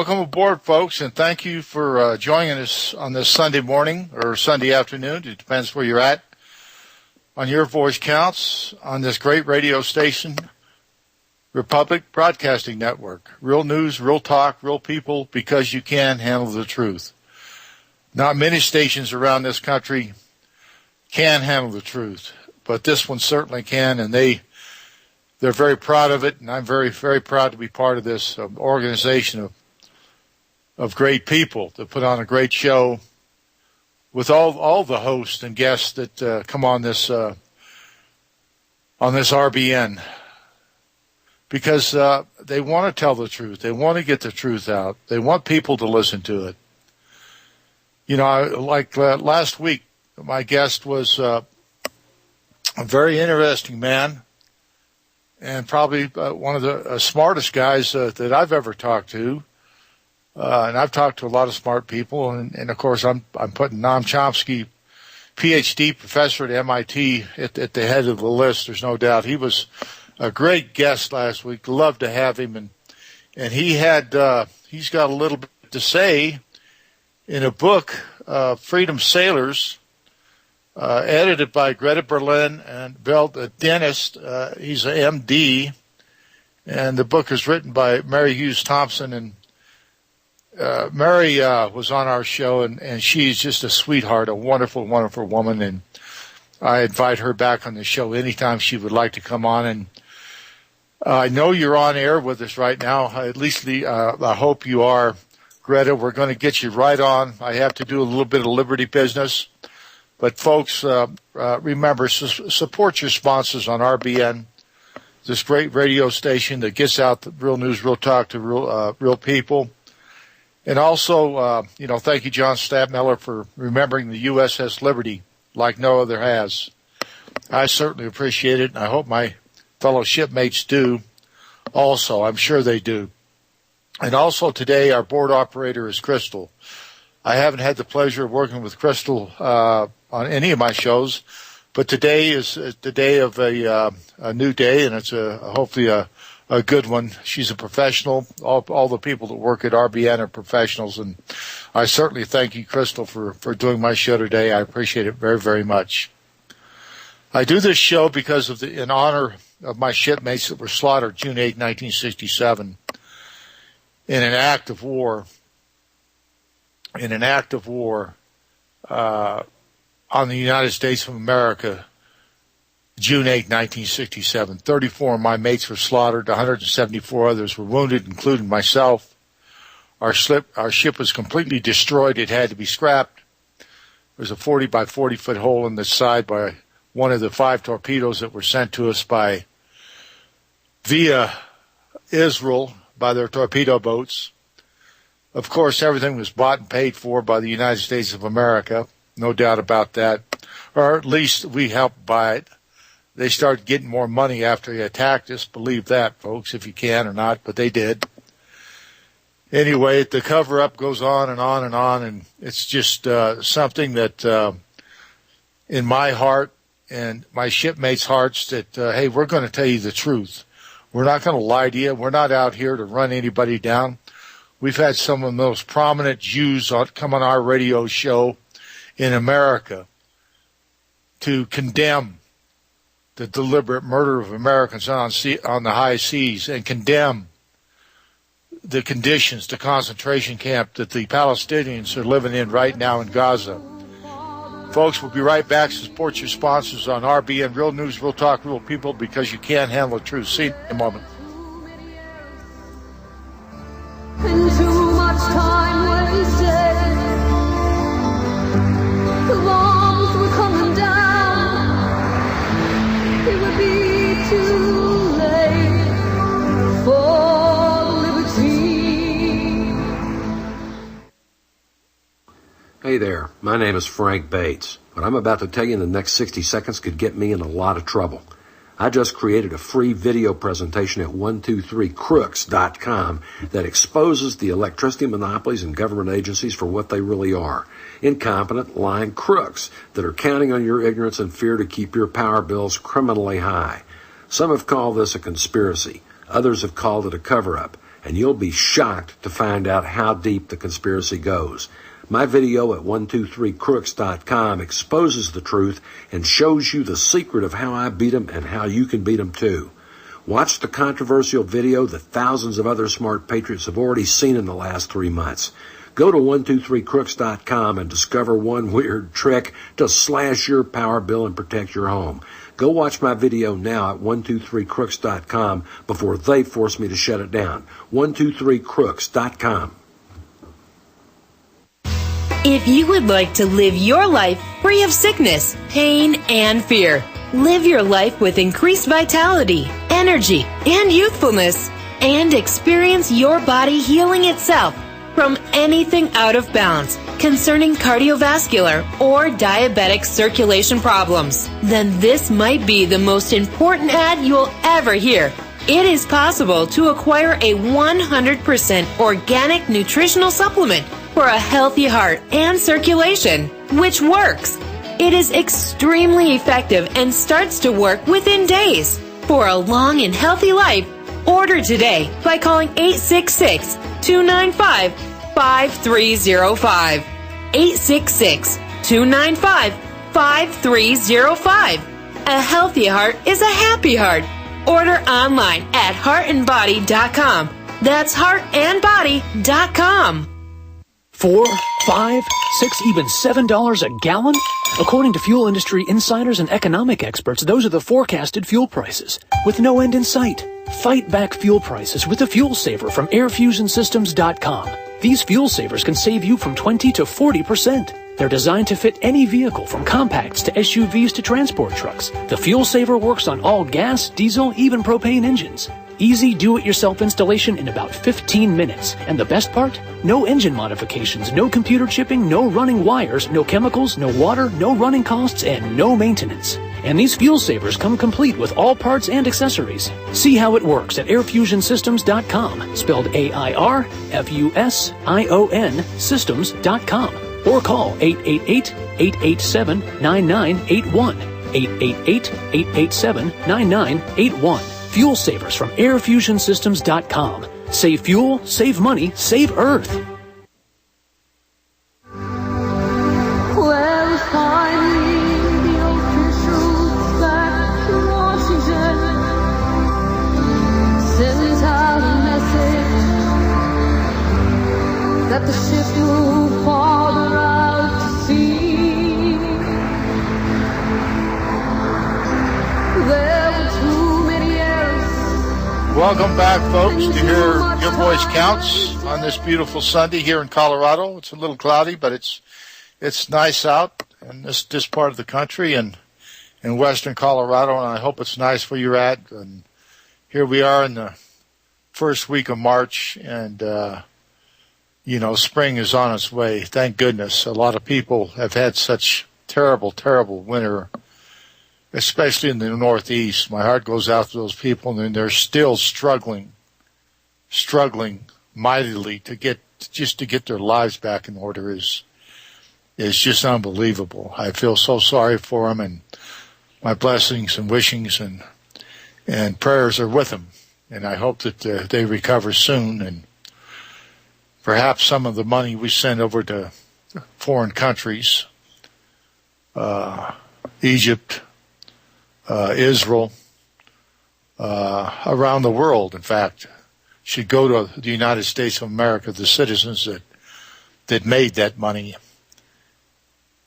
Welcome aboard, folks, and thank you for joining us on this Sunday morning or Sunday afternoon. It depends where you're at. On your voice counts on this great radio station, Republic Broadcasting Network. Real news, real talk, real people, because you can handle the truth. Not many stations around this country can handle the truth, but this one certainly can, and they're very proud of it, and I'm very, very proud to be part of this organization of great people to put on a great show with all the hosts and guests that come on this RBN, because they want to tell the truth. They want to get the truth out. They want people to listen to it. You know, last week, my guest was a very interesting man, and probably one of the smartest guys that I've ever talked to. And I've talked to a lot of smart people, and of course I'm putting Noam Chomsky, PhD professor at MIT, at the head of the list. There's no doubt. He was a great guest last week. Love to have him, and he's got a little bit to say in a book, Freedom Sailors, edited by Greta Berlin and Bill, a dentist. He's an MD, and the book is written by Mary Hughes Thompson. And Mary was on our show, and she's just a sweetheart, a wonderful, wonderful woman. And I invite her back on the show anytime she would like to come on. And I know you're on air with us right now. At least I hope you are, Greta. We're going to get you right on. I have to do a little bit of Liberty business. But, folks, remember, support your sponsors on RBN, this great radio station that gets out the real news, real talk to real people. And also, thank you, John Stadtmiller, for remembering the USS Liberty like no other has. I certainly appreciate it, and I hope my fellow shipmates do also. I'm sure they do. And also today, our board operator is Crystal. I haven't had the pleasure of working with Crystal on any of my shows, but today is the day of a new day, and it's hopefully a good one. She's a professional. All the people that work at RBN are professionals, and I certainly thank you, Crystal, for doing my show today. I appreciate it very, very much. I do this show because in honor of my shipmates that were slaughtered June 8, 1967, in an act of war. On the United States of America, June 8, 1967. 34 of my mates were slaughtered. 174 others were wounded, including myself. Our ship was completely destroyed. It had to be scrapped. There was a 40 by 40 foot hole in the side by one of the 5 torpedoes that were sent to us via Israel by their torpedo boats. Of course, everything was bought and paid for by the United States of America. No doubt about that. Or at least we helped buy it. They started getting more money after they attacked us. Believe that, folks, if you can or not, but they did. Anyway, the cover-up goes on and on and on, and it's just something that in my heart and my shipmates' hearts that, hey, we're going to tell you the truth. We're not going to lie to you. We're not out here to run anybody down. We've had some of the most prominent Jews come on our radio show in America to condemn the deliberate murder of Americans on the high seas and condemn the conditions, the concentration camp that the Palestinians are living in right now in Gaza. Folks, we'll be right back. Support your sponsors on RBN, Real News, Real Talk, Real People, because you can't handle the truth. See you in a moment. And too much time wasted. The bombs were coming down. It would be too late for liberty. Hey there, my name is Frank Bates. What I'm about to tell you in the next 60 seconds could get me in a lot of trouble. I just created a free video presentation at 123crooks.com that exposes the electricity monopolies and government agencies for what they really are. Incompetent, lying crooks that are counting on your ignorance and fear to keep your power bills criminally high. Some have called this a conspiracy. Others have called it a cover-up. and you'll be shocked to find out how deep the conspiracy goes. My video at 123crooks.com exposes the truth and shows you the secret of how I beat them and how you can beat them too. Watch the controversial video that thousands of other smart patriots have already seen in the last 3 months. Go to 123crooks.com and discover one weird trick to slash your power bill and protect your home. Go watch my video now at 123crooks.com before they force me to shut it down. 123crooks.com. If you would like to live your life free of sickness, pain, and fear, live your life with increased vitality, energy, and youthfulness, and experience your body healing itself from anything out of balance concerning cardiovascular or diabetic circulation problems, then this might be the most important ad you'll ever hear. It is possible to acquire a 100% organic nutritional supplement for a healthy heart and circulation, which works. It is extremely effective and starts to work within days. For a long and healthy life, order today by calling 866-295-5305. 866-295-5305. A healthy heart is a happy heart. Order online at heartandbody.com. That's heartandbody.com. $4, $5, $6, even $7 a gallon? According to fuel industry insiders and economic experts, those are the forecasted fuel prices, with no end in sight. Fight back fuel prices with a fuel saver from airfusionsystems.com. These fuel savers can save you from 20 to 40%. They're designed to fit any vehicle from compacts to SUVs to transport trucks. The fuel saver works on all gas, diesel, even propane engines. Easy do-it-yourself installation in about 15 minutes. And the best part? No engine modifications, no computer chipping, no running wires, no chemicals, no water, no running costs, and no maintenance. And these fuel savers come complete with all parts and accessories. See how it works at airfusionsystems.com, spelled AIRFUSION systems.com, or call 888-887-9981, 888-887-9981. Fuel savers from airfusionsystems.com. Save fuel, save money, save Earth. Well, finally, the officials back to Washington sent out a message that the ship moved farther out to sea. There were too many errors. Welcome back, folks, to hear Your Voice Counts on this beautiful Sunday here in Colorado. It's a little cloudy, but it's nice out in this part of the country and in western Colorado, and I hope it's nice where you're at. And here we are in the first week of March, and spring is on its way. Thank goodness. A lot of people have had such terrible, terrible winter, especially in the Northeast. My heart goes out to those people, and they're still struggling mightily to get their lives back in order is just unbelievable. I feel so sorry for them, and my blessings and wishings and prayers are with them. And I hope that they recover soon, and perhaps some of the money we send over to foreign countries, Egypt, Israel, around the world, in fact, should go to the United States of America, the citizens that made that money.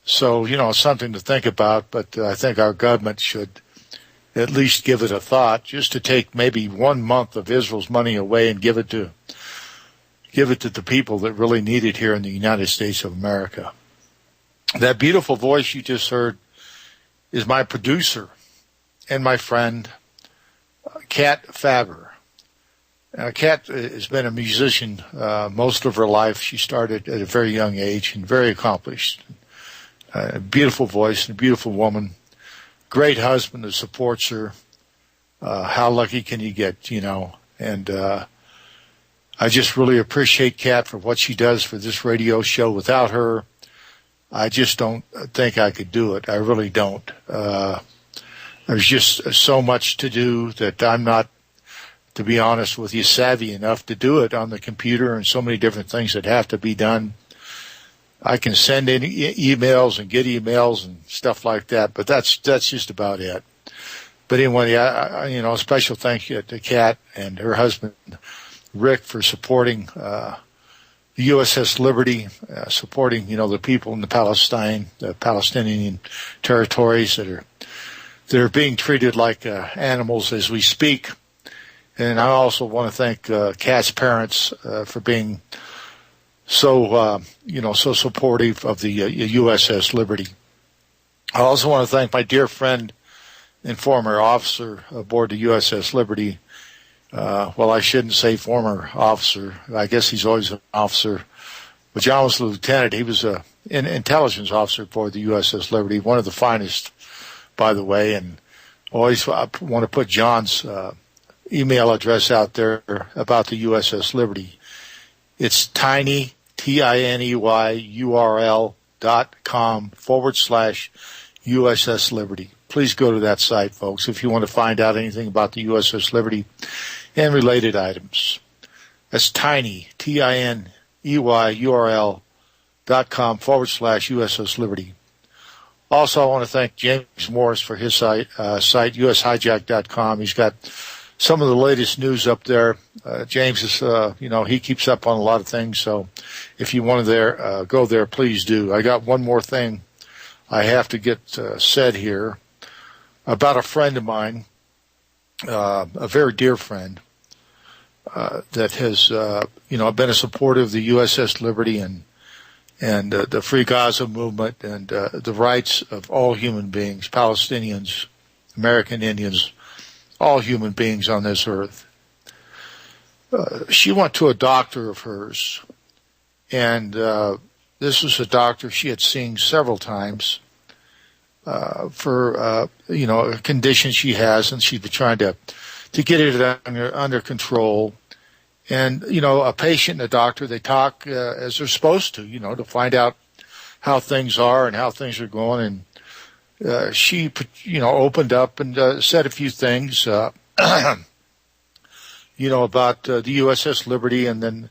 So, it's something to think about, but I think our government should at least give it a thought, just to take maybe 1 month of Israel's money away and give it to the people that really need it here in the United States of America. That beautiful voice you just heard is my producer and my friend, Kat Faber. Kat has been a musician most of her life. She started at a very young age and very accomplished. A beautiful voice and a beautiful woman. Great husband that supports her. How lucky can you get, And I just really appreciate Kat for what she does for this radio show. Without her, I just don't think I could do it. I really don't. There's just so much to do that I'm not to be honest with you, savvy enough to do it on the computer and so many different things that have to be done. I can send in emails and get emails and stuff like that, but that's just about it. But anyway, a special thank you to Kat and her husband, Rick, for supporting the USS Liberty, supporting, the people in the Palestinian territories that are being treated like animals as we speak. And I also want to thank Kat's parents for being so supportive of the USS Liberty. I also want to thank my dear friend and former officer aboard the USS Liberty. Well, I shouldn't say former officer. I guess he's always an officer. But John was a lieutenant. He was an intelligence officer aboard the USS Liberty, one of the finest, by the way. And always I want to put John's email address out there about the USS Liberty. It's tiny, TinyURL.com/USS Liberty. Please go to that site, folks, if you want to find out anything about the USS Liberty and related items. That's tiny, TinyURL.com/USS Liberty. Also, I want to thank James Morris for his site, USHijack.com. He's got some of the latest news up there. James is, he keeps up on a lot of things. So if you want to go there, please do. I got one more thing I have to get said here about a friend of mine, a very dear friend, that has, been a supporter of the USS Liberty and the Free Gaza Movement and the rights of all human beings, Palestinians, American Indians, all human beings on this earth. She went to a doctor of hers, and this was a doctor she had seen several times for a condition she has, and she'd been trying to get it under control. And, a patient and a doctor, they talk as they're supposed to, to find out how things are and how things are going. And she, opened up and said a few things, about the USS Liberty, and then,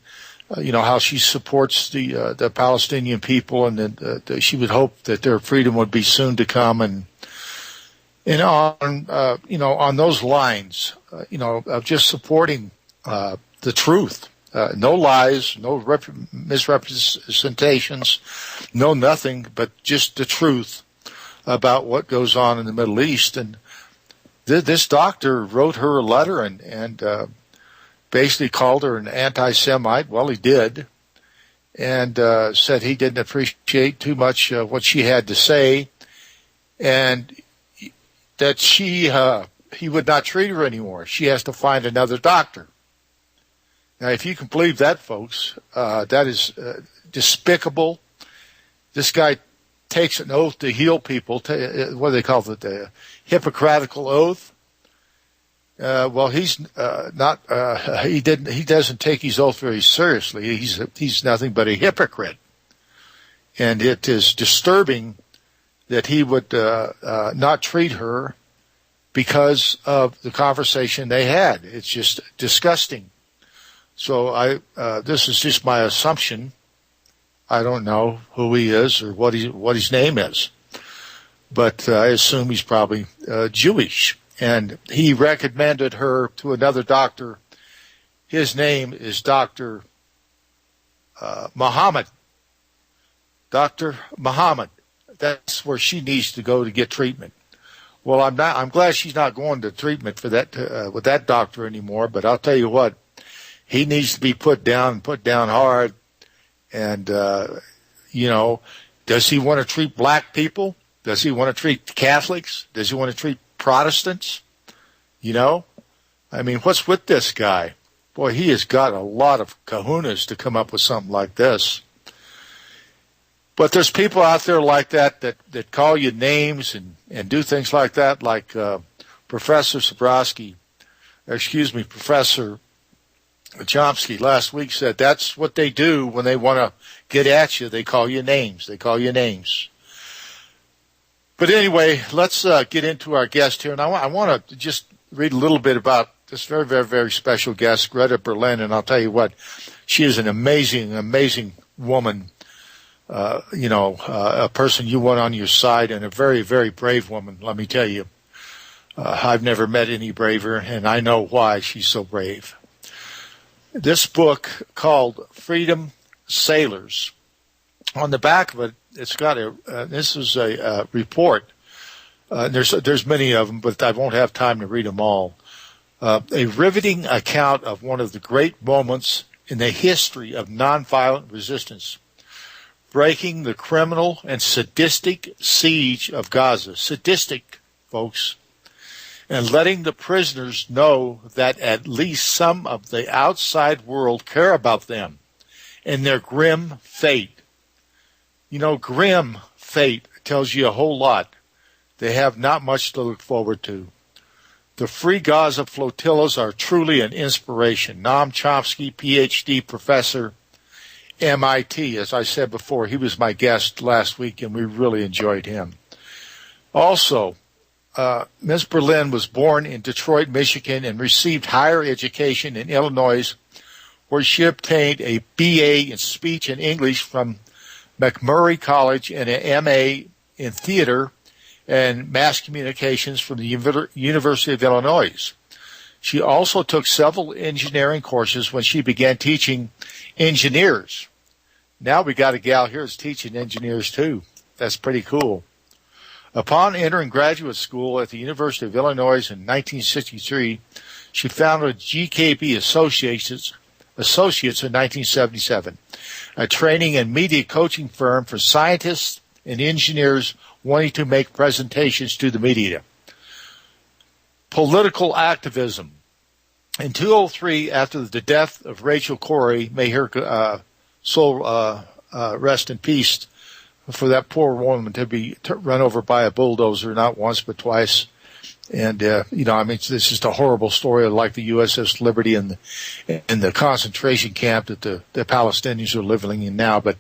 how she supports the Palestinian people, and that she would hope that their freedom would be soon to come. And on those lines, of just supporting the truth, no lies, no misrepresentations, no nothing, but just the truth about what goes on in the Middle East. And this doctor wrote her a letter and basically called her an anti-Semite. Well, he did, and said he didn't appreciate too much what she had to say, and that he would not treat her anymore. She has to find another doctor. Now, if you can believe that, folks, that is despicable. This guy takes an oath to heal people. What do they call it? The Hippocratical oath. Well, he's not. He doesn't take his oath very seriously. He's nothing but a hypocrite, and it is disturbing that he would not treat her because of the conversation they had. It's just disgusting. So this is just my assumption. I don't know who he is or what his name is, but I assume he's probably Jewish. And he recommended her to another doctor. His name is Dr. Muhammad. Dr. Muhammad. That's where she needs to go to get treatment. Well, I'm glad she's not going to treatment for that with that doctor anymore. But I'll tell you what, he needs to be put down hard. And does he want to treat black people? Does he want to treat Catholics? Does he want to treat Protestants? I mean, what's with this guy? Boy, he has got a lot of kahunas to come up with something like this. But there's people out there like that call you names and do things like that, like Professor Chomsky last week said that's what they do when they want to get at you. They call you names. But anyway, let's get into our guest here. And I want to just read a little bit about this very, very, very special guest, Greta Berlin, and I'll tell you what, she is an amazing, amazing woman. A person you want on your side, and a very, very brave woman, let me tell you. I've never met any braver, and I know why she's so brave. This book called Freedom Sailors. On the back of it, it's got this is a report. There's many of them, but I won't have time to read them all. A riveting account of one of the great moments in the history of nonviolent resistance, breaking the criminal and sadistic siege of Gaza. Sadistic, folks. And letting the prisoners know that at least some of the outside world care about them and their grim fate. You know, grim fate tells you a whole lot. They have not much to look forward to. The Free Gaza flotillas are truly an inspiration. Noam Chomsky, Ph.D. professor, MIT, as I said before, he was my guest last week, and we really enjoyed him. Also, Ms. Berlin was born in Detroit, Michigan, and received higher education in Illinois, where she obtained a B.A. in Speech and English from MacMurray College and an M.A. in Theater and Mass Communications from the University of Illinois. She also took several engineering courses when she began teaching engineers. Now we got a gal here that's teaching engineers too. That's pretty cool. Upon entering graduate school at the University of Illinois in 1963, she founded GKB Associates in 1977, a training and media coaching firm for scientists and engineers wanting to make presentations to the media. Political activism. In 2003, after the death of Rachel Corriewho, may her soul rest in peace, for that poor woman to be run over by a bulldozer, not once but twice. And, this is a horrible story, like the USS Liberty and the concentration camp that the Palestinians are living in now. But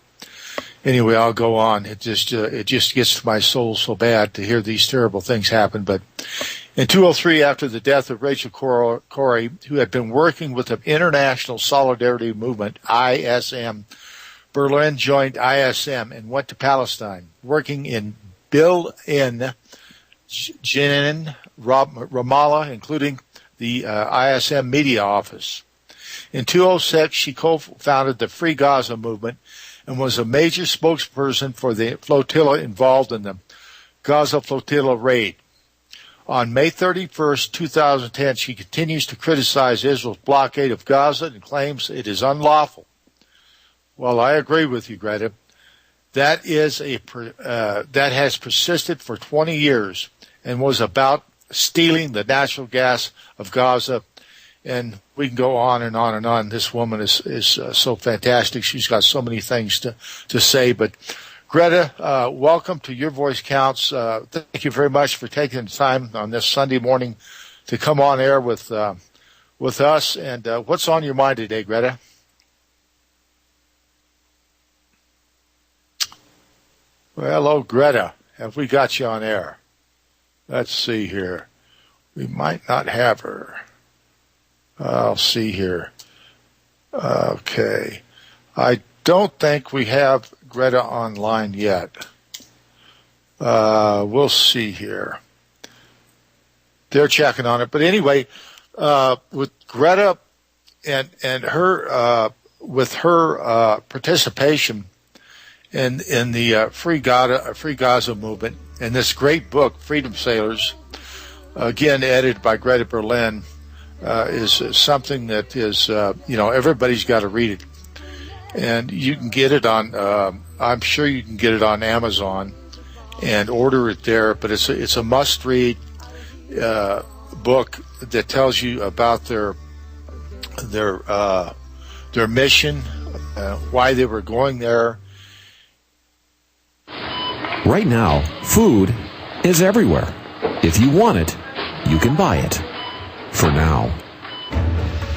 anyway, I'll go on. It just gets to my soul so bad to hear these terrible things happen. But in 2003, after the death of Rachel Corriewho, who had been working with the International Solidarity Movement, ISM, Berlin joined ISM and went to Palestine, working in Bil'in, Jenin, Ramallah, including the ISM media office. In 2006, she co-founded the Free Gaza Movement and was a major spokesperson for the flotilla involved in the Gaza flotilla raid. On May 31st, 2010, she continues to criticize Israel's blockade of Gaza and claims it is unlawful. Well, I agree with you, Greta. That has persisted for 20 years and was about stealing the natural gas of Gaza. And we can go on and on and on. This woman is so fantastic. She's got so many things to say. But Greta, welcome to Your Voice Counts. Thank you very much for taking the time on this Sunday morning to come on air with us. And what's on your mind today, Greta? Well, hello, Greta. Have we got you on air? Let's see here. We might not have her. I'll see here. Okay. I don't think we have Greta online yet. We'll see here. They're checking on it. But anyway, with Greta and her, with her participation in the Free Gaza movement, and this great book, Freedom Sailors, again edited by Greta Berlin, is something that is everybody's got to read it, and you can get it on. I'm sure you can get it on Amazon and order it there. But it's a must-read book that tells you about their mission, why they were going there. Right now, food is everywhere. If you want it, you can buy it. For now.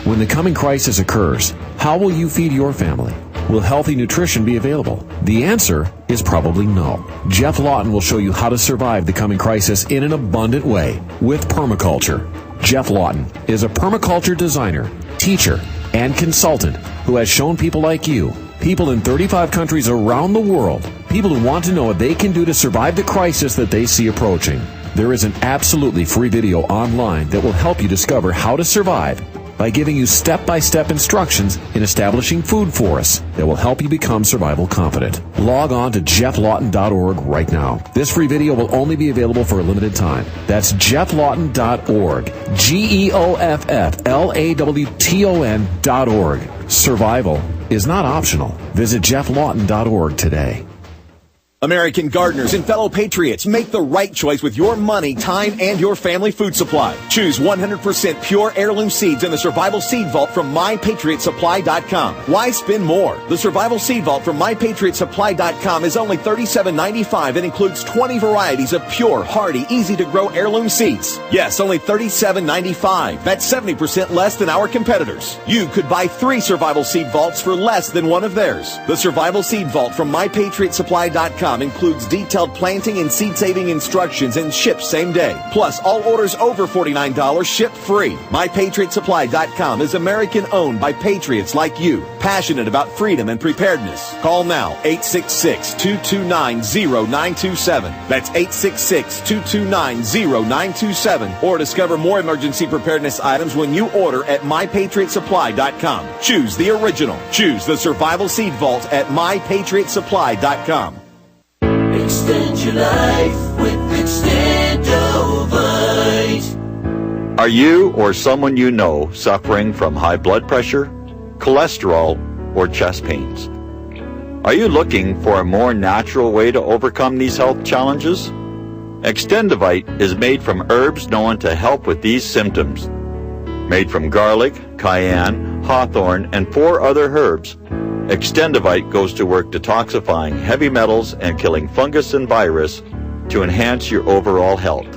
When the coming crisis occurs, how will you feed your family? Will healthy nutrition be available? The answer is probably no. Jeff Lawton will show you how to survive the coming crisis in an abundant way with permaculture. Jeff Lawton is a permaculture designer, teacher, and consultant who has shown people like you, people in 35 countries around the world, people who want to know what they can do to survive the crisis that they see approaching. There is an absolutely free video online that will help you discover how to survive by giving you step-by-step instructions in establishing food forests that will help you become survival confident. Log on to jefflawton.org right now. This free video will only be available for a limited time. That's jefflawton.org. GEOFFLAWTON.org. Survival is not optional. Visit jefflawton.org today. American gardeners and fellow patriots, make the right choice with your money, time, and your family food supply. Choose 100% pure heirloom seeds in the Survival Seed Vault from MyPatriotSupply.com. Why spend more? The Survival Seed Vault from MyPatriotSupply.com is only $37.95 and includes 20 varieties of pure, hardy, easy-to-grow heirloom seeds. Yes, only $37.95. That's 70% less than our competitors. You could buy 3 Survival Seed Vaults for less than one of theirs. The Survival Seed Vault from MyPatriotSupply.com includes detailed planting and seed-saving instructions and ships same day. Plus, all orders over $49 ship free. MyPatriotSupply.com is American-owned by patriots like you, passionate about freedom and preparedness. Call now, 866-229-0927. That's 866-229-0927. Or discover more emergency preparedness items when you order at MyPatriotSupply.com. Choose the original. Choose the Survival Seed Vault at MyPatriotSupply.com. Extend your life with Extendovite. Are you or someone you know suffering from high blood pressure, cholesterol, or chest pains? Are you looking for a more natural way to overcome these health challenges? Extendovite is made from herbs known to help with these symptoms. Made from garlic, cayenne, hawthorn, and 4 other herbs, Extendovite goes to work detoxifying heavy metals and killing fungus and virus to enhance your overall health.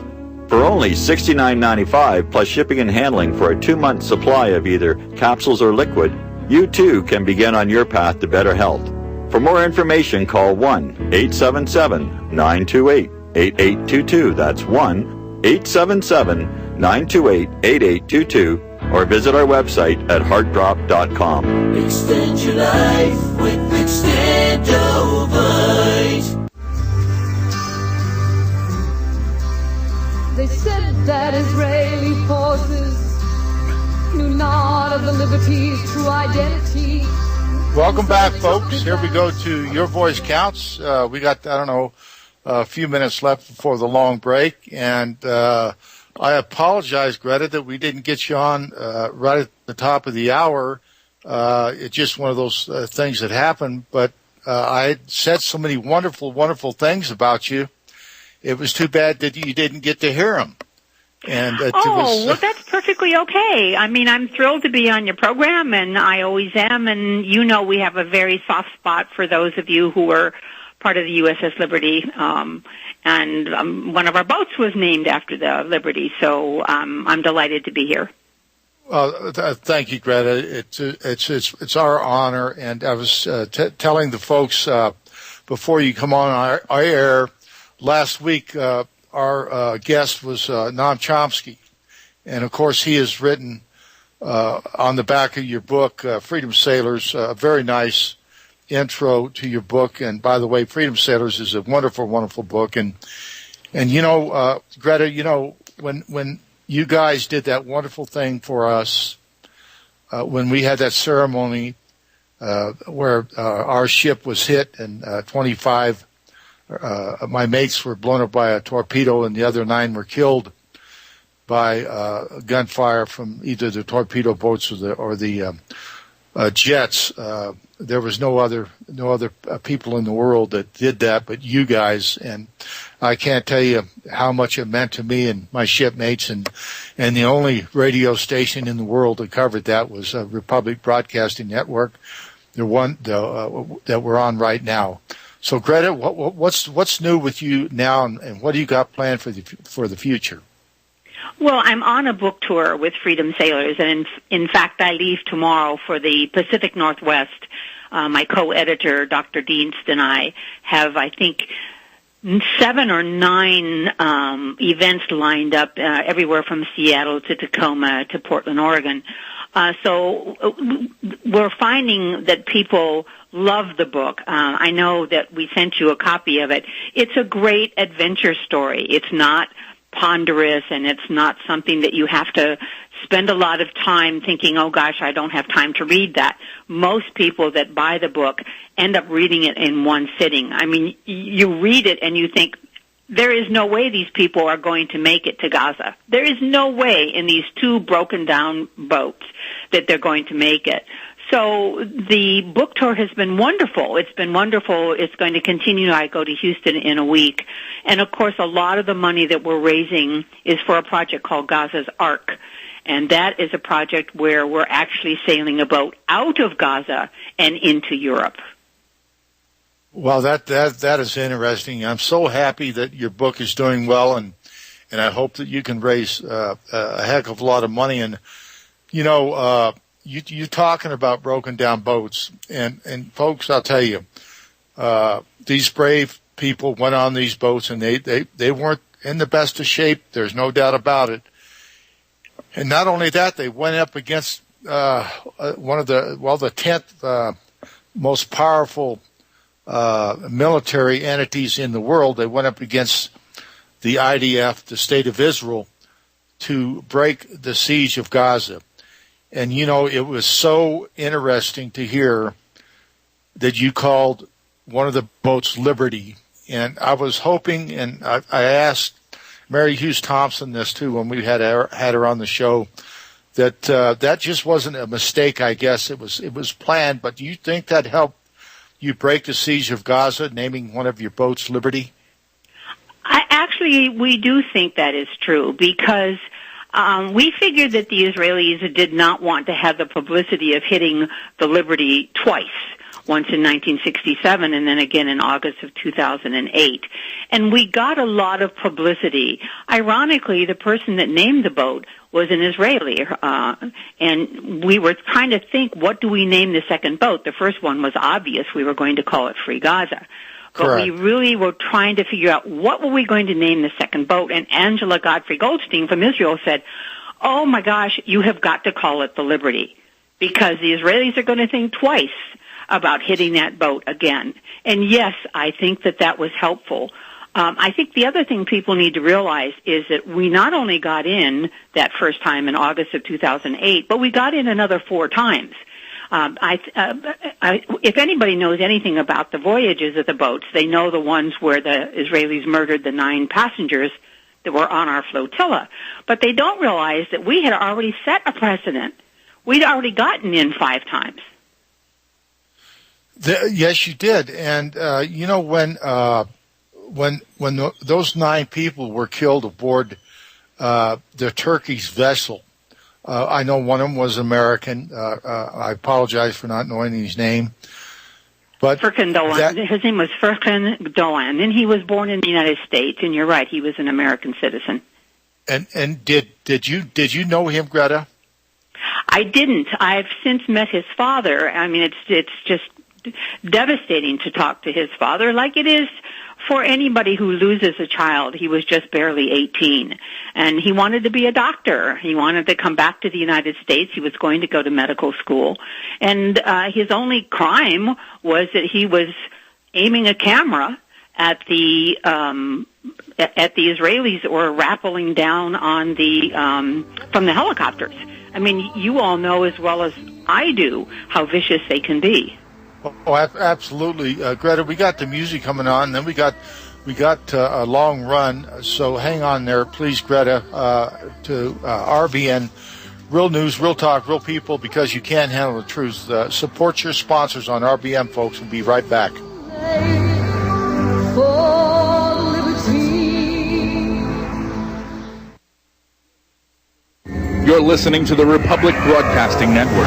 For only $69.95 plus shipping and handling for a 2-month supply of either capsules or liquid, you too can begin on your path to better health. For more information, call 1-877-928-8822. That's 1-877-928-8822. Or visit our website at heartdrop.com. Extend your life with Extendovite. They said that Israeli forces knew not of the liberty's true identity. Welcome back, folks. Here we go to Your Voice Counts. We got, a few minutes left before the long break, and I apologize, Greta, that we didn't get you on right at the top of the hour. It's just one of those things that happened, but I had said so many wonderful, wonderful things about you. It was too bad that you didn't get to hear them. And well, that's perfectly okay. I mean, I'm thrilled to be on your program, and I always am, and you know we have a very soft spot for those of you who were part of the USS Liberty, and one of our boats was named after the Liberty, so I'm delighted to be here. Thank you, Greta. It's our honor, and I was telling the folks before you come on our air last week. Our guest was Noam Chomsky, and of course he has written on the back of your book, Freedom Sailors, a very nice intro to your book. And by the way, Freedom Sailors is a wonderful, wonderful book. And Greta, when you guys did that wonderful thing for us, when we had that ceremony where our ship was hit and 25 my mates were blown up by a torpedo and the other 9 were killed by gunfire from either the torpedo boats or the jets. There was no other people in the world that did that but you guys, and I can't tell you how much it meant to me and my shipmates, and the only radio station in the world that covered that was Republic Broadcasting Network, the one that we're on right now. So Greta, what's new with you now, and what do you got planned for the future? Well, I'm on a book tour with Freedom Sailors, and in fact, I leave tomorrow for the Pacific Northwest. my co-editor, Dr. Dienst, and I have, I think, 7 or 9 events lined up everywhere from Seattle to Tacoma to Portland, Oregon. So we're finding that people love the book. I know that we sent you a copy of it. It's a great adventure story. It's not ponderous, and it's not something that you have to spend a lot of time thinking, oh gosh, I don't have time to read that. Most people that buy the book end up reading it in one sitting. I mean, you read it and you think, there is no way these people are going to make it to Gaza. There is no way in these 2 broken down boats that they're going to make it. So the book tour has been wonderful. It's been wonderful. It's going to continue. I go to Houston in a week. And, of course, a lot of the money that we're raising is for a project called Gaza's Ark. And that is a project where we're actually sailing a boat out of Gaza and into Europe. Well, that is interesting. I'm so happy that your book is doing well, and I hope that you can raise a heck of a lot of money. And, you know, you talking about broken down boats, and folks, I'll tell you, these brave people went on these boats, and they weren't in the best of shape. There's no doubt about it. And not only that, they went up against one of the 10th most powerful military entities in the world. They went up against the IDF, the State of Israel, to break the siege of Gaza. And, you know, it was so interesting to hear that you called one of the boats Liberty. And I was hoping, and I asked Mary Hughes Thompson this too when we had her on the show, that that just wasn't a mistake. I guess it was planned. But do you think that helped you break the siege of Gaza, naming one of your boats Liberty? We do think that is true, because we figured that the Israelis did not want to have the publicity of hitting the Liberty twice, once in 1967 and then again in August of 2008. And we got a lot of publicity. Ironically, the person that named the boat was an Israeli, and we were trying to think, what do we name the second boat? The first one was obvious. We were going to call it Free Gaza. But Correct. We really were trying to figure out what were we going to name the second boat. And Angela Godfrey Goldstein from Israel said, oh my gosh, you have got to call it the Liberty, because the Israelis are going to think twice about hitting that boat again. And yes, I think that was helpful. I think the other thing people need to realize is that we not only got in that first time in August of 2008, but we got in another 4 times. If anybody knows anything about the voyages of the boats, they know the ones where the Israelis murdered the 9 passengers that were on our flotilla. But they don't realize that we had already set a precedent. We'd already gotten in 5 times. Yes, you did. And, you know, when those 9 people were killed aboard the Turkey's vessel, I know one of them was American. I apologize for not knowing his name. But Furkan Dolan. His name was Furkan Dolan, and he was born in the United States. And you're right, he was an American citizen. And did you know him, Greta? I didn't. I've since met his father. I mean, it's just devastating to talk to his father, like it is for anybody who loses a child. He was just barely 18, and he wanted to be a doctor. He wanted to come back to the United States. He was going to go to medical school, and his only crime was that he was aiming a camera at the Israelis that were rappelling down on from the helicopters. I mean, you all know as well as I do how vicious they can be. Oh, absolutely, Greta. We got the music coming on, and then we got a long run. So hang on there, please, Greta. To RBN, real news, real talk, real people. Because you can't handle the truth. Support your sponsors on RBN, folks. We'll be right back. You're listening to the Republic Broadcasting Network,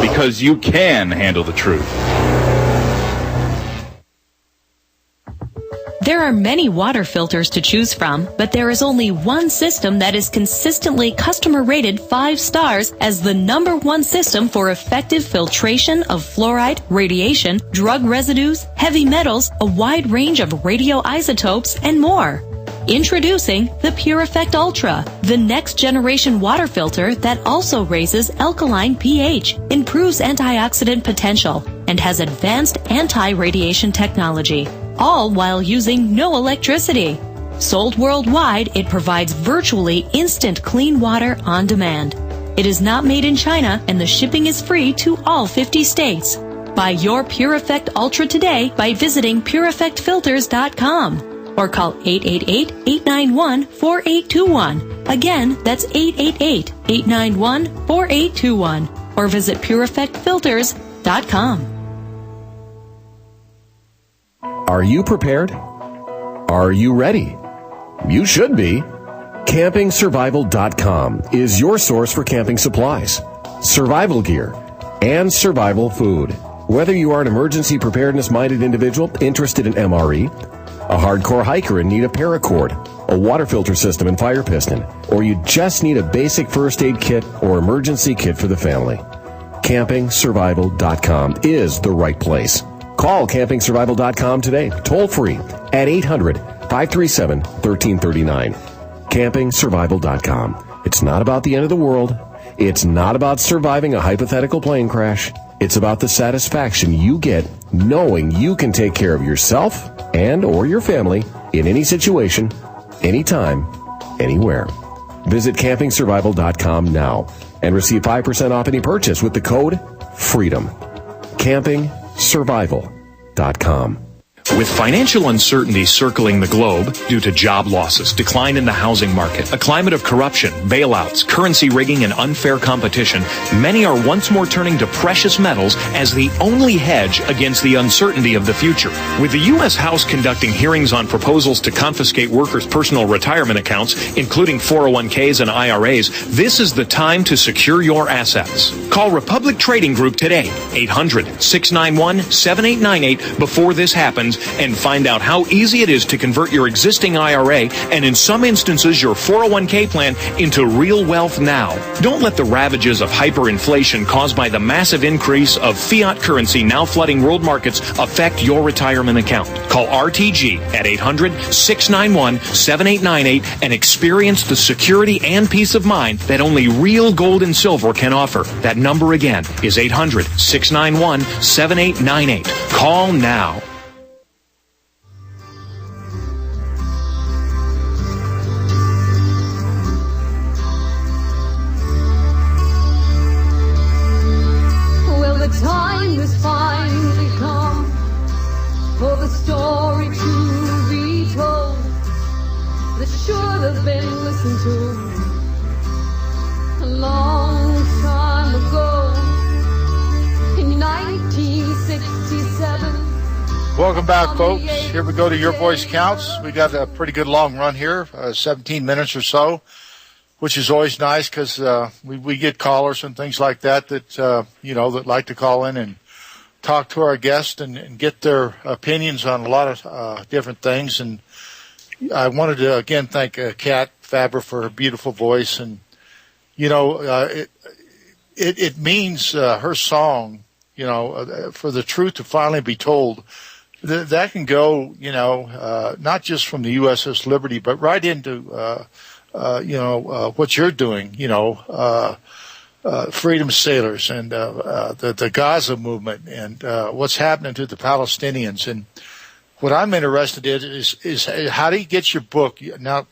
because you can handle the truth. There are many water filters to choose from, but there is only one system that is consistently customer rated 5 stars as the #1 system for effective filtration of fluoride, radiation, drug residues, heavy metals, a wide range of radioisotopes, and more. Introducing the Pure Effect Ultra, the next generation water filter that also raises alkaline pH, improves antioxidant potential, and has advanced anti-radiation technology, all while using no electricity. Sold worldwide, it provides virtually instant clean water on demand. It is not made in China, and the shipping is free to all 50 states. Buy your Pure Effect Ultra today by visiting pureeffectfilters.com. or call 888-891-4821. Again, that's 888-891-4821. Or visit pureeffectfilters.com. Are you prepared? Are you ready? You should be. CampingSurvival.com is your source for camping supplies, survival gear, and survival food. Whether you are an emergency preparedness-minded individual interested in MRE, a hardcore hiker in need of paracord, a water filter system and fire piston, or you just need a basic first aid kit or emergency kit for the family, CampingSurvival.com is the right place. Call CampingSurvival.com today, toll free at 800-537-1339. CampingSurvival.com. It's not about the end of the world. It's not about surviving a hypothetical plane crash. It's about the satisfaction you get knowing you can take care of yourself and or your family in any situation, anytime, anywhere. Visit CampingSurvival.com now and receive 5% off any purchase with the code FREEDOM. CampingSurvival.com. With financial uncertainty circling the globe due to job losses, decline in the housing market, a climate of corruption, bailouts, currency rigging, and unfair competition, many are once more turning to precious metals as the only hedge against the uncertainty of the future. With the U.S. House conducting hearings on proposals to confiscate workers' personal retirement accounts, including 401ks and IRAs, this is the time to secure your assets. Call Republic Trading Group today, 800-691-7898 before this happens, and find out how easy it is to convert your existing IRA and in some instances your 401k plan into real wealth now. Don't let the ravages of hyperinflation caused by the massive increase of fiat currency now flooding world markets affect your retirement account. Call RTG at 800-691-7898 and experience the security and peace of mind that only real gold and silver can offer. That number again is 800-691-7898. Call now. Time has finally come for the story to be told that should have been listened to a long time ago in 1967. Welcome back, folks. Here we go to Your Voice Counts. We got a pretty good long run here, 17 minutes or so, which is always nice because we get callers and things like that that like to call in and talk to our guests and get their opinions on a lot of different things. And I wanted to, again, thank Kat Faber for her beautiful voice. And, it means her song, for the truth to finally be told, that can go, not just from the USS Liberty, but right into what you're doing, Freedom Sailors and the Gaza Movement and what's happening to the Palestinians. And what I'm interested in is how do you get your book? Now,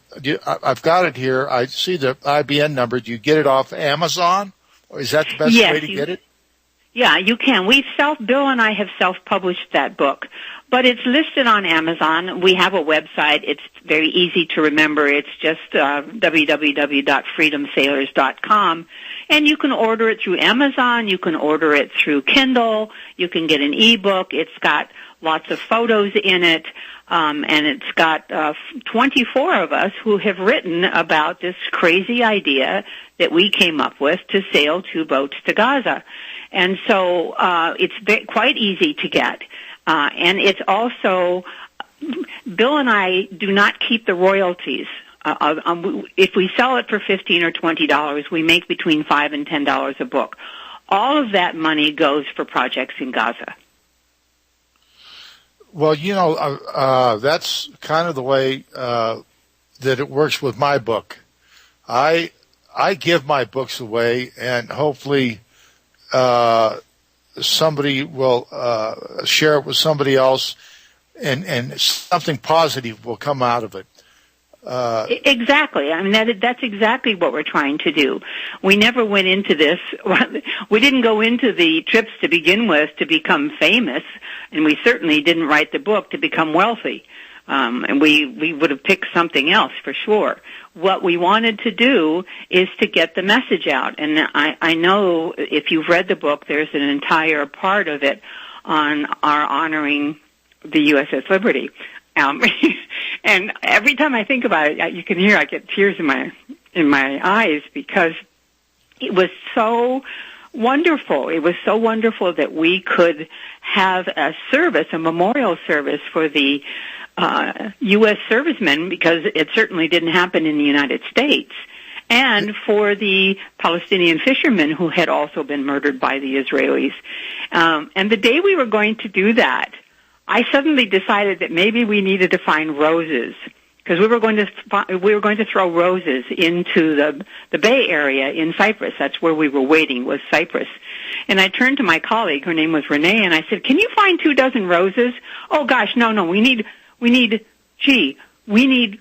I've got it here. I see the IBN number. Do you get it off Amazon? Or is that the best way to get it? Yeah, you can. Bill and I have self-published that book, but it's listed on Amazon. We have a website. It's very easy to remember. It's just www.freedomsailors.com, and you can order it through Amazon. You can order it through Kindle. You can get an ebook. It's got lots of photos in it, and it's got 24 of us who have written about this crazy idea that we came up with to sail 2 boats to Gaza. And so it's quite easy to get. And it's also Bill and I do not keep the royalties. If we sell it for $15 or $20, we make between $5 and $10 a book. All of that money goes for projects in Gaza. Well, that's kind of the way that it works with my book. I give my books away, and hopefully somebody will share it with somebody else, and something positive will come out of it. Exactly. I mean, that's exactly what we're trying to do. We never went into this. We didn't go into the trips to begin with to become famous, and we certainly didn't write the book to become wealthy. And we would have picked something else for sure. What we wanted to do is to get the message out. And I know if you've read the book, there's an entire part of it on our honoring the USS Liberty. And every time I think about it, you can hear I get tears in my eyes, because it was so wonderful. It was so wonderful that we could have a service, a memorial service for the U.S. servicemen, because it certainly didn't happen in the United States, and for the Palestinian fishermen who had also been murdered by the Israelis. And the day we were going to do that, I suddenly decided that maybe we needed to find roses, because we were going to throw roses into the Bay Area in Cyprus. That's where we were waiting, was Cyprus. And I turned to my colleague, her name was Renee, and I said, "Can you find 24 roses?" "Oh gosh, no, we need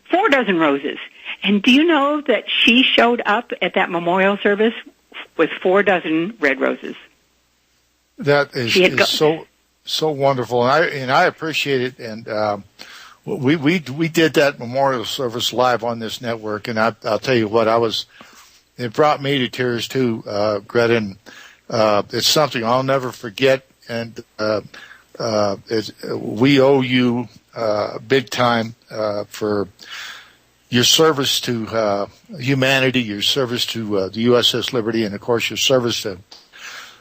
4 dozen roses." And do you know that she showed up at that memorial service with 4 dozen red roses? That is so wonderful, and I appreciate it. And we did that memorial service live on this network, and I'll tell you what, it brought me to tears too, Greta. And it's something I'll never forget, and we owe you big time for your service to humanity, your service to the USS Liberty, and of course your service to,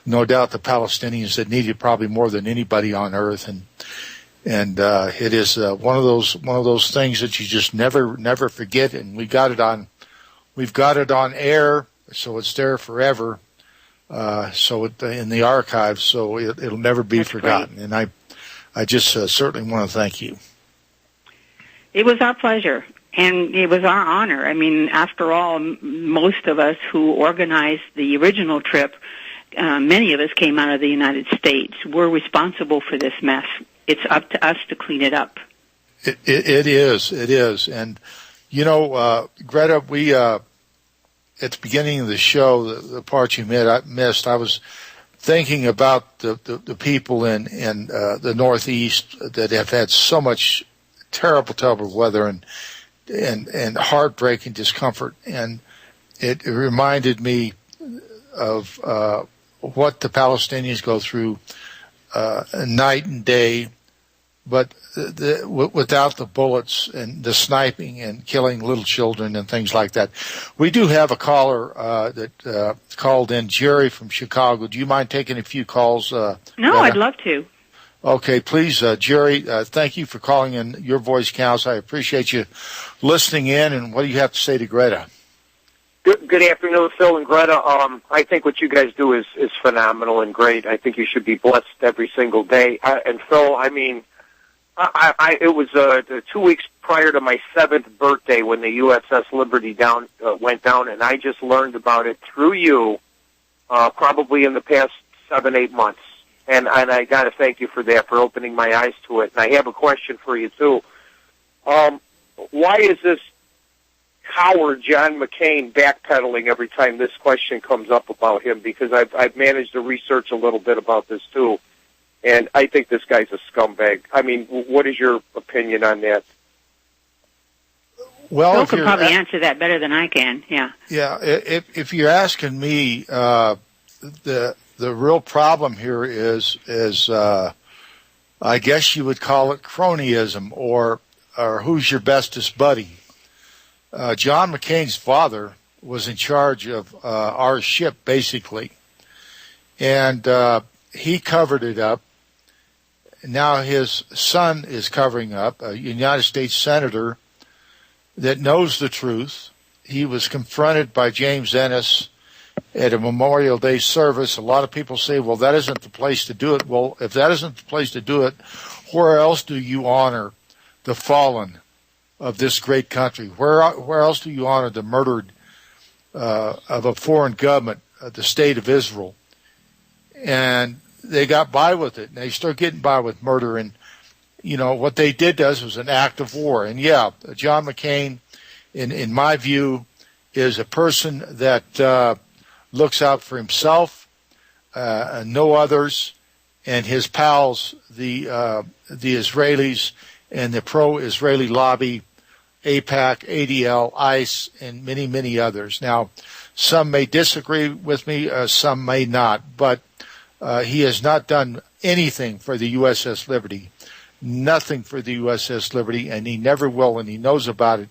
no doubt, the Palestinians that need it probably more than anybody on earth. And it is one of those things that you just never forget. And we've got it on air, so it's there forever. So in the archives, so it'll never be forgotten. Great. And I just certainly want to thank you. It was our pleasure, and it was our honor. I mean, after all, most of us who organized the original trip, many of us came out of the United States. We're responsible for this mess. It's up to us to clean it up. It is. And, Greta, we at the beginning of the show, the part you missed, I was thinking about the people in the Northeast that have had so much terrible weather and heartbreaking discomfort, and it reminded me of what the Palestinians go through night and day, but without the bullets and the sniping and killing little children and things like that. We do have a caller that called in, Jerry from Chicago. Do you mind taking a few calls? No, I'd love to. Okay, please, Jerry, thank you for calling in. Your voice counts. I appreciate you listening in. And what do you have to say to Greta? Good afternoon, Phil and Greta. I think what you guys do is phenomenal and great. I think you should be blessed every single day. And Phil, I mean, it was 2 weeks prior to my 7th birthday when the USS Liberty went down, and I just learned about it through you, probably in the past 7-8 months. And I got to thank you for that, for opening my eyes to it. And I have a question for you, too. Why is this coward John McCain backpedaling every time this question comes up about him? Because I've managed to research a little bit about this, too. And I think this guy's a scumbag. I mean, what is your opinion on that? Well, Phil could probably answer that better than I can, yeah. Yeah, if you're asking me, the real problem here is I guess you would call it cronyism, or who's your bestest buddy. John McCain's father was in charge of our ship, basically, and he covered it up. now his son is covering up, a United States senator that knows the truth. He was confronted by James Ennis at a Memorial Day service. A lot of people say, well, that isn't the place to do it. Well, if that isn't the place to do it, where else do you honor the fallen of this great country? Where else do you honor the murdered of a foreign government, the state of Israel? And they got by with it, and they start getting by with murder. And, you know, what they did was an act of war. And, yeah, John McCain, in my view, is a person that looks out for himself, no others, and his pals, the Israelis and the pro-Israeli lobby, AIPAC, ADL, ICE, and many, many others. Now, some may disagree with me, some may not, but he has not done anything for the USS Liberty, nothing for the USS Liberty, and he never will, and he knows about it.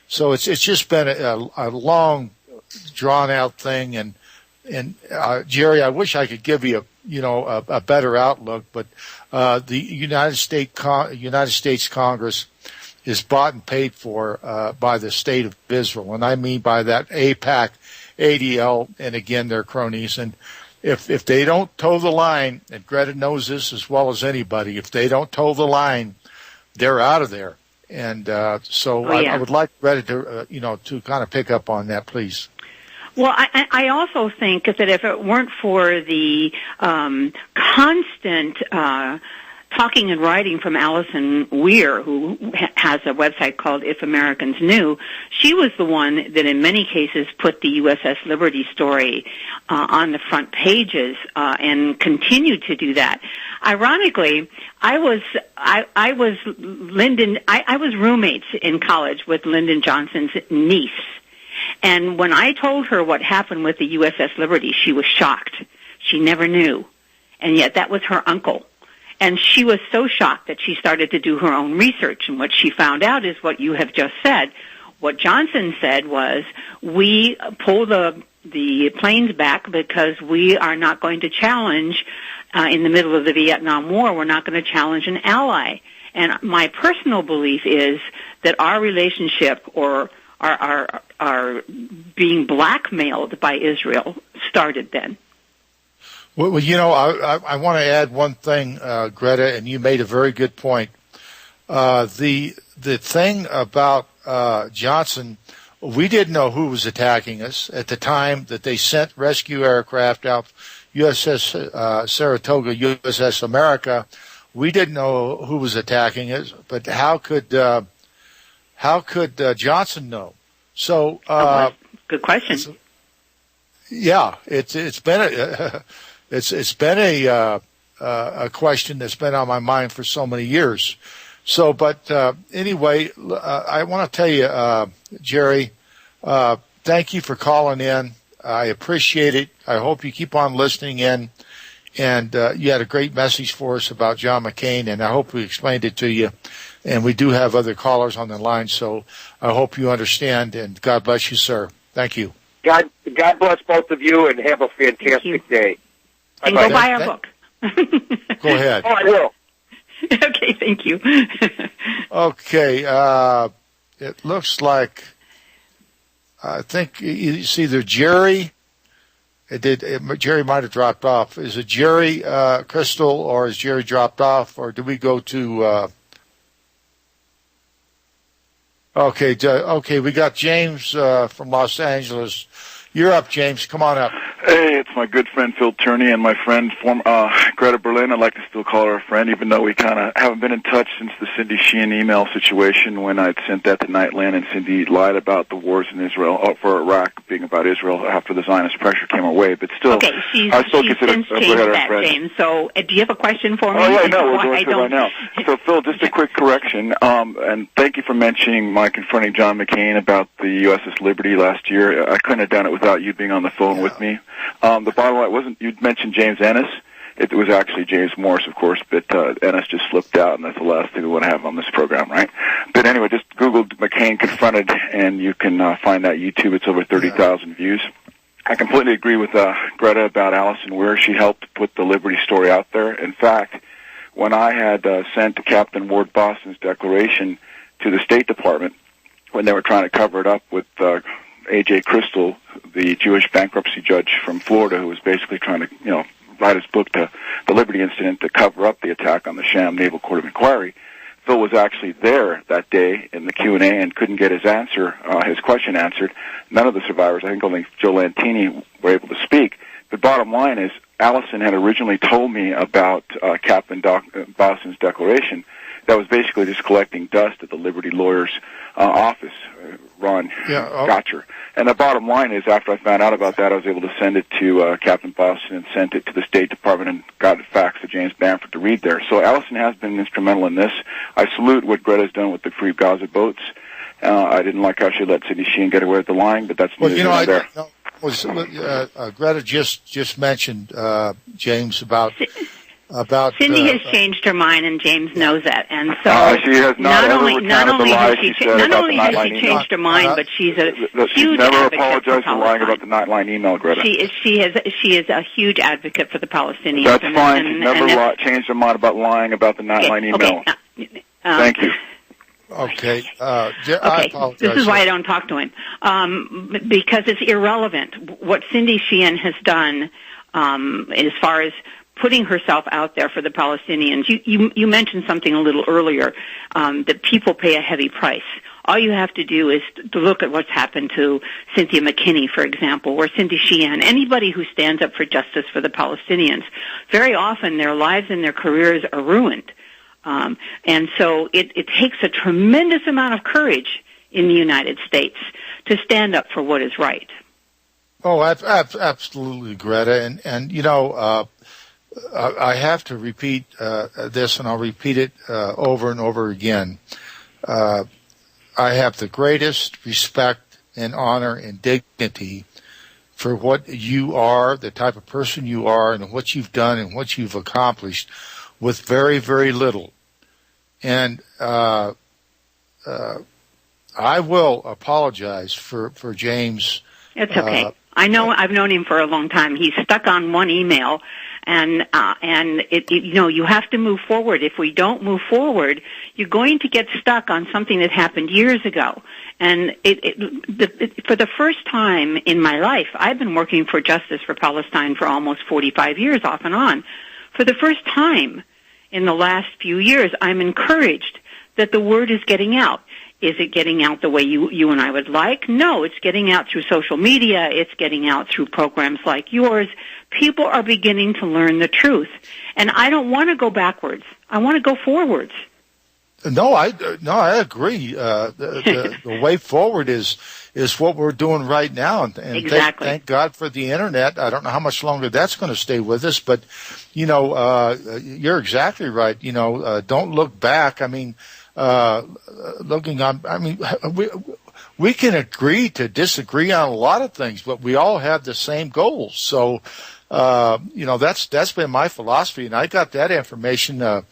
So it's just been a long, drawn-out thing, and Jerry, I wish I could give you a better outlook, but the United States Congress is bought and paid for by the state of Israel, and I mean by that AIPAC, ADL, and again their cronies. And if they don't toe the line, and Greta knows this as well as anybody, if they don't toe the line, they're out of there. And I would like Greta to to kind of pick up on that, please. Well, I also think that if it weren't for the constant talking and writing from Allison Weir, who has a website called If Americans Knew, she was the one that in many cases put the USS Liberty story on the front pages and continued to do that. Ironically, I was roommates in college with Lyndon Johnson's niece. And when I told her what happened with the USS Liberty, she was shocked. She never knew. And yet that was her uncle. And she was so shocked that she started to do her own research. And what she found out is what you have just said. What Johnson said was, we pull the planes back because we are not going to challenge, in the middle of the Vietnam War, we're not going to challenge an ally. And my personal belief is that our relationship or are being blackmailed by Israel started then. Well, I want to add one thing, Greta, and you made a very good point. The thing about Johnson, we didn't know who was attacking us at the time that they sent rescue aircraft out, USS Saratoga, USS America. We didn't know who was attacking us, but how could Johnson know? So, good question. Yeah, it's been a question that's been on my mind for so many years. So, but anyway, I want to tell you, Jerry, thank you for calling in. I appreciate it. I hope you keep on listening in. And you had a great message for us about John McCain, and I hope we explained it to you. And we do have other callers on the line, so I hope you understand, and God bless you, sir. Thank you. God bless both of you, and have a fantastic day. And go buy our book. Go ahead. Oh, I will. Okay, thank you. Okay, it looks like, I think it's either Jerry. Jerry might have dropped off. Is it Jerry, Crystal, or is Jerry dropped off, or do we go to? Okay, we got James from Los Angeles. You're up, James. Come on up. Hey, it's my good friend Phil Tourney and my friend Greta Berlin. I'd like to still call her a friend, even though we kind of haven't been in touch since the Cindy Sheehan email situation when I'd sent that to Nightland and Cindy lied about the wars in Israel, for Iraq being about Israel after the Zionist pressure came our way. But still, I still consider her a friend. James. So, do you have a question for me? Oh, yeah, no, we're going through it right now. So, Phil, just a quick correction, and thank you for mentioning my confronting John McCain about the USS Liberty last year. I couldn't have done it without you being on the phone with me. The bottom line wasn't, you'd mentioned James Ennis. It was actually James Morris, of course, but Ennis just slipped out, and that's the last thing we want to have on this program, right? But anyway, just Google McCain confronted, and you can find that YouTube. It's over 30,000 views. I completely agree with Greta about Allison Weir. She helped put the Liberty story out there. In fact, when I had sent Captain Ward Boston's declaration to the State Department when they were trying to cover it up with A.J. Crystal, the Jewish bankruptcy judge from Florida, who was basically trying to, write his book, The Liberty Incident, to cover up the attack on the sham Naval Court of Inquiry. Phil was actually there that day in the Q&A and couldn't get his question answered. None of the survivors, I think only Joe Lantini, were able to speak. The bottom line is, Allison had originally told me about Captain Boston's declaration that was basically just collecting dust at the Liberty lawyer's office, Ron Gotcher. And the bottom line is, after I found out about that, I was able to send it to Captain Boston and sent it to the State Department and got it faxed to James Bamford to read there. So Allison has been instrumental in this. I salute what Greta's done with the Free Gaza boats. I didn't like how she let Cindy Sheehan get away with the lying, but that's neither here nor there. Greta just mentioned, James, about Cindy has changed her mind, and James knows that. And so she has not only has she changed her mind, but she's a huge never advocate apologized for lying about the Nightline email, Greta. She is a huge advocate for the Palestinians. That's fine. She's never changed her mind about lying about the Nightline email. Thank you. Okay. I apologize. This is why I don't talk to him, because it's irrelevant. What Cindy Sheehan has done, as far as putting herself out there for the Palestinians. You mentioned something a little earlier, that people pay a heavy price. All you have to do is to look at what's happened to Cynthia McKinney, for example, or Cindy Sheehan, anybody who stands up for justice for the Palestinians. Very often their lives and their careers are ruined. And so it takes a tremendous amount of courage in the United States to stand up for what is right. Oh, absolutely, Greta. And I have to repeat this, and I'll repeat it over and over again. I have the greatest respect and honor and dignity for what you are, the type of person you are, and what you've done and what you've accomplished with very, very little. And I will apologize for James. It's okay. I know. I've known him for a long time. He's stuck on one email. And you have to move forward. If we don't move forward, you're going to get stuck on something that happened years ago. And for the first time in my life, I've been working for justice for Palestine for almost 45 years, off and on. For the first time in the last few years, I'm encouraged that the word is getting out. Is it getting out the way you and I would like? No, it's getting out through social media. It's getting out through programs like yours. People are beginning to learn the truth. And I don't want to go backwards. I want to go forwards. No, I agree. The way forward is what we're doing right now. And exactly. Thank God for the Internet. I don't know how much longer that's going to stay with us, but, you're exactly right. Don't look back. I mean, we can agree to disagree on a lot of things, but we all have the same goals. So, that's been my philosophy, and I got that information. A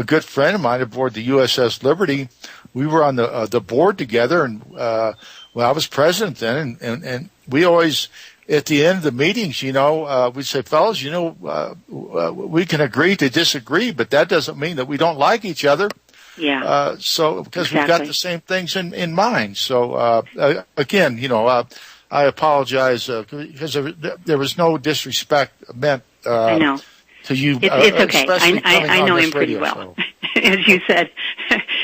good friend of mine aboard the USS Liberty, we were on the board together, and I was president then, and we always, at the end of the meetings, we'd say, fellas, we can agree to disagree, but that doesn't mean that we don't like each other. Yeah. Because we've got the same things in mind. So, again, I apologize because there was no disrespect meant I know. to you. It's okay. I know him pretty well. So. As you said,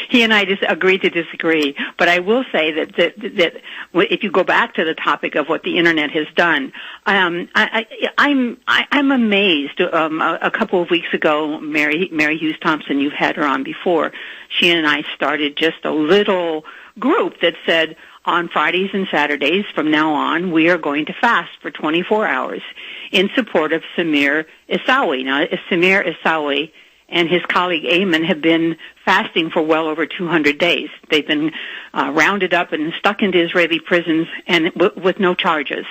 he and I just agreed to disagree. But I will say that if you go back to the topic of what the Internet has done, I'm amazed. A couple of weeks ago, Mary Hughes Thompson, you've had her on before. She and I started just a little group that said, on Fridays and Saturdays from now on, we are going to fast for 24 hours in support of Samir Isawi. Now, Samir Isawi and his colleague Ayman have been fasting for well over 200 days. They've been rounded up and stuck into Israeli prisons and with no charges.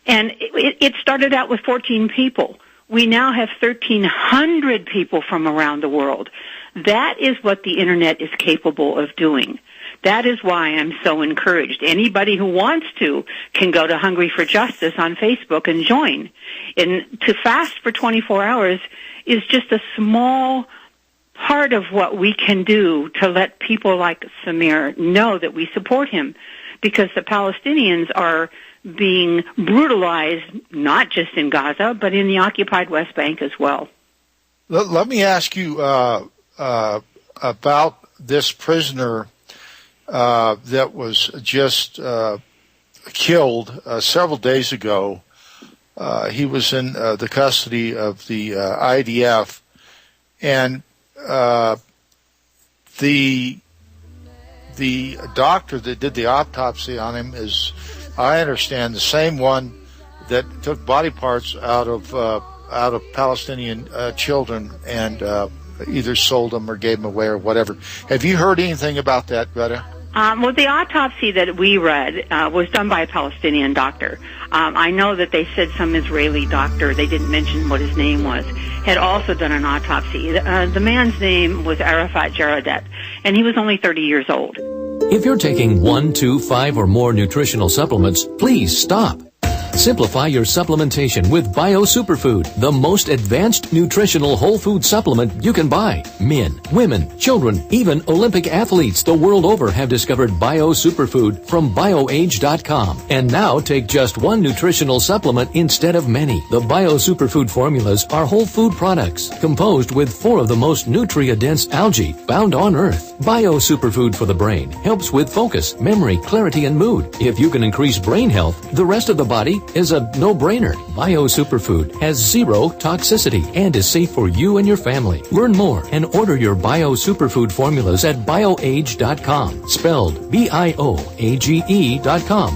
And it started out with 14 people. We now have 1,300 people from around the world. That is what the Internet is capable of doing. That is why I'm so encouraged. Anybody who wants to can go to Hungry for Justice on Facebook and join. And to fast for 24 hours is just a small part of what we can do to let people like Samir know that we support him, because the Palestinians are being brutalized, not just in Gaza, but in the occupied West Bank as well. Let me ask you about this prisoner that was just killed several days ago. He was in the custody of the IDF, and the doctor that did the autopsy on him is, I understand, the same one that took body parts out of Palestinian children and either sold them or gave them away or whatever. Have you heard anything about that, Greta? Well, the autopsy that we read was done by a Palestinian doctor. I know that they said some Israeli doctor, they didn't mention what his name was, had also done an autopsy. The man's name was Arafat Jaradet, and he was only 30 years old. If you're taking 1, 2, 5, or more nutritional supplements, please stop. Simplify your supplementation with Bio Superfood, the most advanced nutritional whole food supplement you can buy. Men, women, children, even Olympic athletes the world over have discovered Bio Superfood from BioAge.com. And now take just one nutritional supplement instead of many. The Bio Superfood formulas are whole food products composed with 4 of the most nutrient-dense algae found on Earth. Bio Superfood for the brain helps with focus, memory, clarity, and mood. If you can increase brain health, the rest of the body is a no-brainer. Bio Superfood has 0 toxicity and is safe for you and your family. Learn more and order your Bio Superfood formulas at BioAge.com, spelled BIOAGE.com,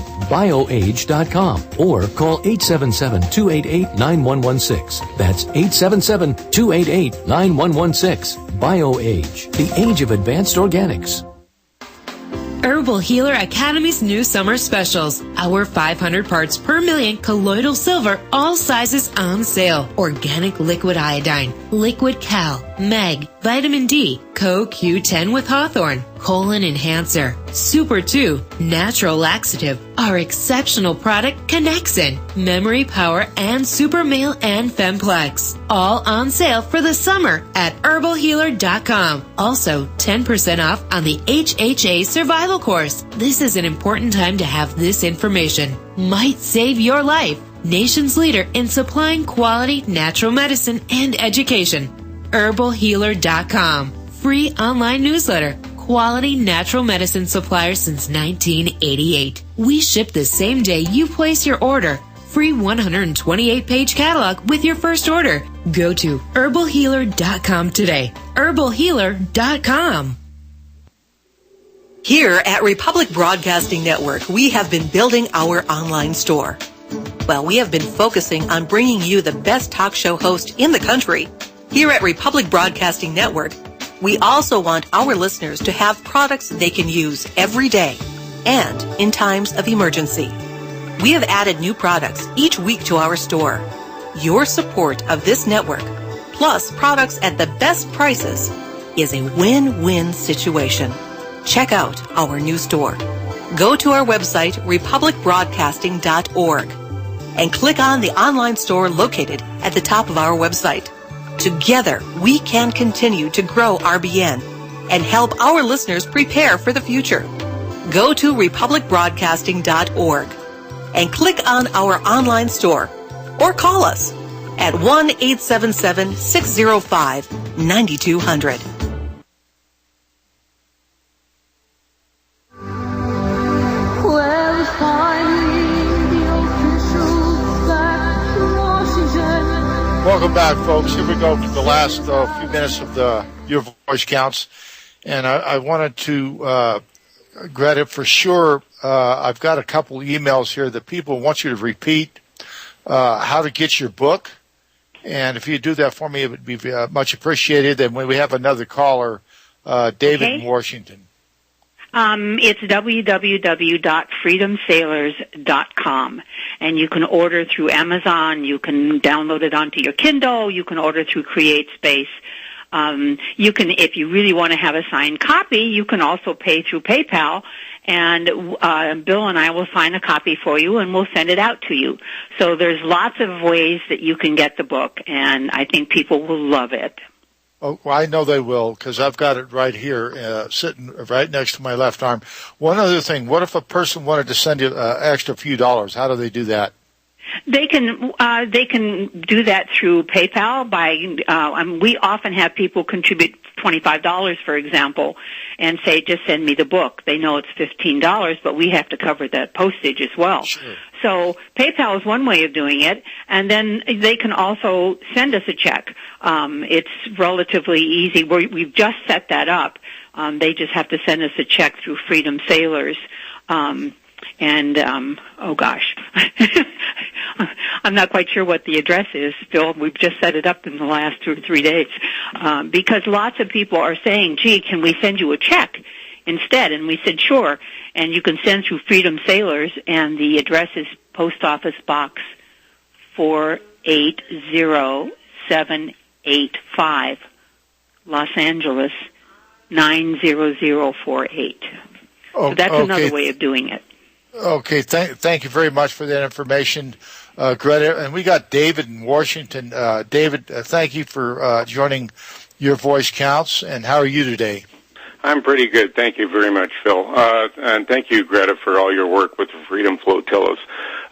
BioAge.com, or call 877-288-9116. That's 877-288-9116. BioAge, the age of advanced organics. Herbal Healer Academy's new summer specials. Our 500 parts per million colloidal silver, all sizes on sale. Organic liquid iodine, liquid cal, mag, vitamin D, CoQ10 with hawthorn, colon enhancer, Super 2, natural laxative, our exceptional product Connexin, memory power, and Super Male and Femplex. All on sale for the summer at herbalhealer.com. Also, 10% off on the HHA survival course. This is an important time to have this information. Might save your life. Nation's leader in supplying quality natural medicine and education. herbalhealer.com. Free online newsletter. Quality natural medicine supplier since 1988. We ship the same day you place your order. Free 128-page catalog with your first order. Go to herbalhealer.com today. herbalhealer.com. Here at Republic Broadcasting Network, we have been building our online store. Well, we have been focusing on bringing you the best talk show host in the country. Here at Republic Broadcasting Network, we also want our listeners to have products they can use every day and in times of emergency. We have added new products each week to our store. Your support of this network, plus products at the best prices, is a win-win situation. Check out our new store. Go to our website, republicbroadcasting.org, and click on the online store located at the top of our website. Together, we can continue to grow RBN and help our listeners prepare for the future. Go to republicbroadcasting.org and click on our online store or call us at 1-877-605-9200. Welcome back, folks. Here we go for the last few minutes of Your Voice Counts. And I wanted to, Greta, for sure, I've got a couple emails here that people want you to repeat how to get your book. And if you do that for me, it would be much appreciated. And when we have another caller, David in Washington. It's www.freedomsailors.com, and you can order through Amazon. You can download it onto your Kindle. You can order through CreateSpace. You can, if you really want to have a signed copy, you can also pay through PayPal, and Bill and I will sign a copy for you, and we'll send it out to you. So there's lots of ways that you can get the book, and I think people will love it. Oh, well, I know they will because I've got it right here, sitting right next to my left arm. One other thing, what if a person wanted to send you an extra few dollars? How do they do that? They can do that through PayPal. We often have people contribute $25, for example, and say, just send me the book. They know it's $15, but we have to cover the postage as well. Sure. So PayPal is one way of doing it, and then they can also send us a check. It's relatively easy. We've just set that up. They just have to send us a check through Freedom Sailors. Oh gosh, I'm not quite sure what the address is, Phil. We've just set it up in the last 2 or 3 days, because lots of people are saying, gee, can we send you a check instead? And we said, sure. And you can send through Freedom Sailors, and the address is Post Office Box 480-785, Los Angeles, 90048. So that's another way of doing it. Okay, thank you very much for that information, Greta. And we got David in Washington. David, thank you for joining Your Voice Counts. And how are you today? I'm pretty good. Thank you very much, Phil. And thank you, Greta, for all your work with the Freedom Flotillas.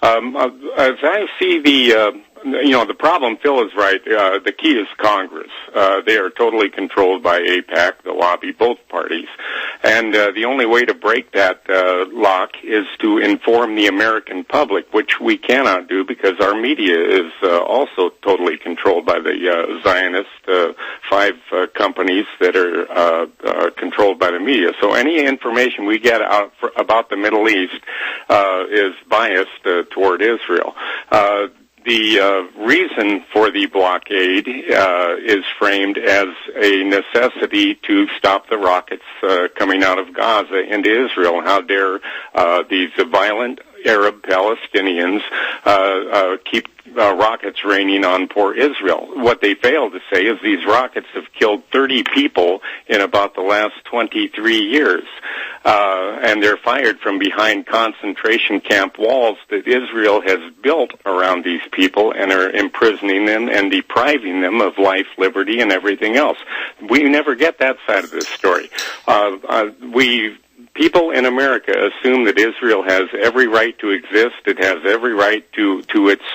As I see the problem, Phil is right. The key is Congress. They are totally controlled by AIPAC, the lobby, both parties. And the only way to break that lock is to inform the American public, which we cannot do because our media is also totally controlled by the Zionist 5 companies that are controlled by the media. So any information we get out about the Middle East is biased toward Israel. The reason for the blockade is framed as a necessity to stop the rockets coming out of Gaza into Israel. How dare these violent Arab Palestinians keep rockets raining on poor Israel. What they fail to say is these rockets have killed 30 people in about the last 23 years. And they're fired from behind concentration camp walls that Israel has built around these people and are imprisoning them and depriving them of life, liberty, and everything else. We never get that side of this story. People in America assume that Israel has every right to exist. It has every right to its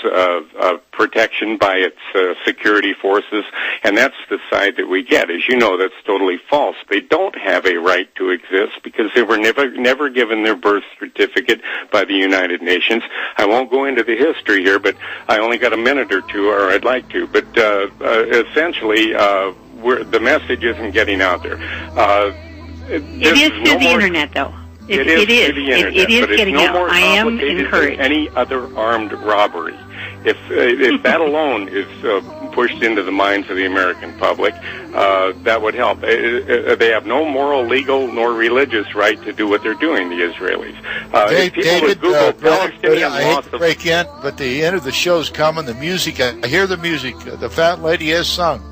protection by its security forces, and that's the side that we get. As you know, that's totally false. They don't have a right to exist because they were never given their birth certificate by the United Nations. I won't go into the history here, but I only got a minute or two, or I'd like to. But essentially, the message isn't getting out there. It is through the Internet, though. It is through the Internet, it is getting out. I am encouraged. Than any other armed robbery. If that alone is pushed into the minds of the American public, that would help. They have no moral, legal, nor religious right to do what they're doing, the Israelis. David, I hate to break in, but the end of the show's coming. The music, I hear the music. The fat lady has sung.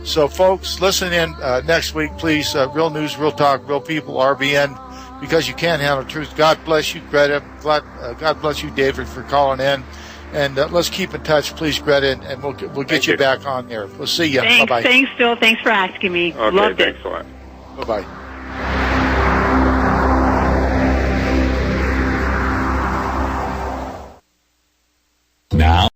So, folks, listen in next week, please. Real News, Real Talk, Real People, RBN, because you can't handle truth. God bless you, Greta. God bless you, David, for calling in. And let's keep in touch, please, Greta, and we'll get you back on there. We'll see you. Bye-bye. Thanks, Phil. Thanks for asking me. Okay, Loved it. Thanks a lot. Bye-bye. Now.